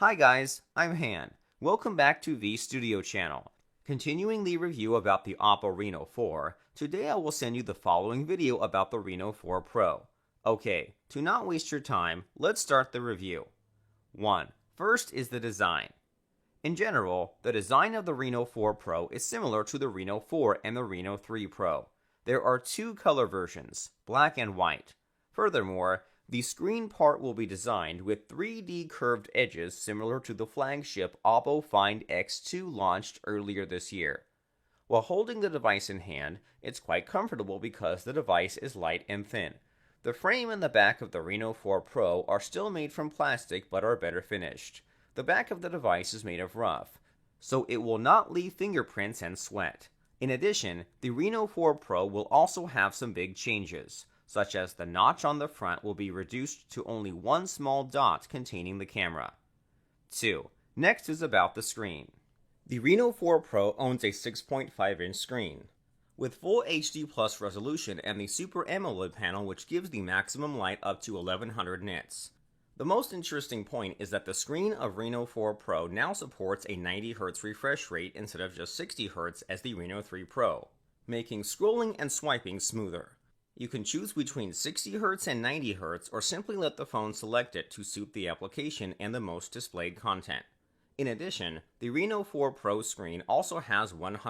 Hi guys, I'm Han. Welcome back to VStudio channel. Continuing the review about the Oppo Reno 4, today I will send you the following video about the Reno 4 Pro. Okay, to not waste your time, let's start the review. 1. First is the design. In general, the design of the Reno 4 Pro is similar to the Reno 4 and the Reno 3 Pro. There are two color versions, black and white. Furthermore, the screen part will be designed with 3D curved edges similar to the flagship Oppo Find X2 launched earlier this year. While holding the device in hand, it's quite comfortable because the device is light and thin. The frame and the back of the Reno 4 Pro are still made from plastic but are better finished. The back of the device is made of rough, so it will not leave fingerprints and sweat. In addition, the Reno 4 Pro will also have some big changes, such as the notch on the front will be reduced to only one small dot containing the camera. 2. Next is about the screen. The Reno 4 Pro owns a 6.5-inch screen, with full HD Plus resolution and the Super AMOLED panel which gives the maximum light up to 1100 nits. The most interesting point is that the screen of Reno 4 Pro now supports a 90Hz refresh rate instead of just 60Hz as the Reno 3 Pro, making scrolling and swiping smoother. You can choose between 60Hz and 90Hz or simply let the phone select it to suit the application and the most displayed content. In addition, the Reno 4 Pro screen also has 100%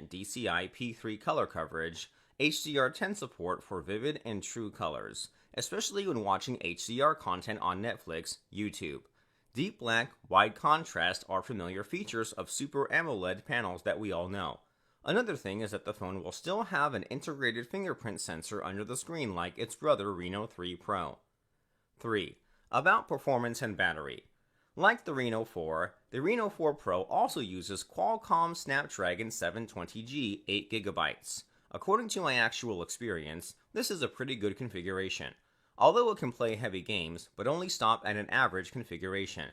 DCI P3 color coverage, HDR10 support for vivid and true colors, especially when watching HDR content on Netflix, YouTube. Deep black, wide contrast are familiar features of Super AMOLED panels that we all know. Another thing is that the phone will still have an integrated fingerprint sensor under the screen like its brother Reno 3 Pro. 3. About performance and battery. Like the Reno 4, the Reno 4 Pro also uses Qualcomm Snapdragon 720G 8GB. According to my actual experience, this is a pretty good configuration, although it can play heavy games, but only stop at an average configuration.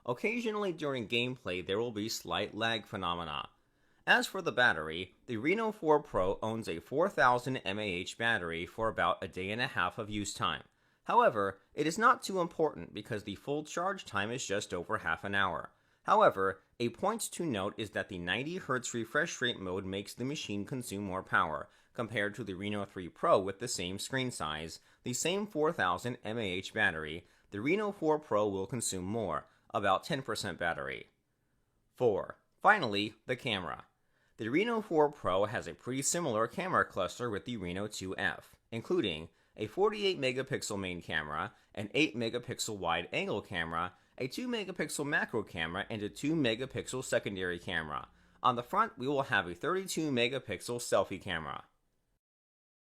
Occasionally during gameplay there will be slight lag phenomena. As for the battery, the Reno 4 Pro owns a 4000 mAh battery for about a day and a half of use time. However, it is not too important because the full charge time is just over half an hour. However, a point to note is that the 90Hz refresh rate mode makes the machine consume more power, compared to the Reno 3 Pro with the same screen size, the same 4000 mAh battery. The Reno 4 Pro will consume more, about 10% battery. 4. Finally, the camera. The Reno 4 Pro has a pretty similar camera cluster with the Reno 2F, including a 48-megapixel main camera, an 8-megapixel wide-angle camera, a 2-megapixel macro camera, and a 2-megapixel secondary camera. On the front, we will have a 32-megapixel selfie camera.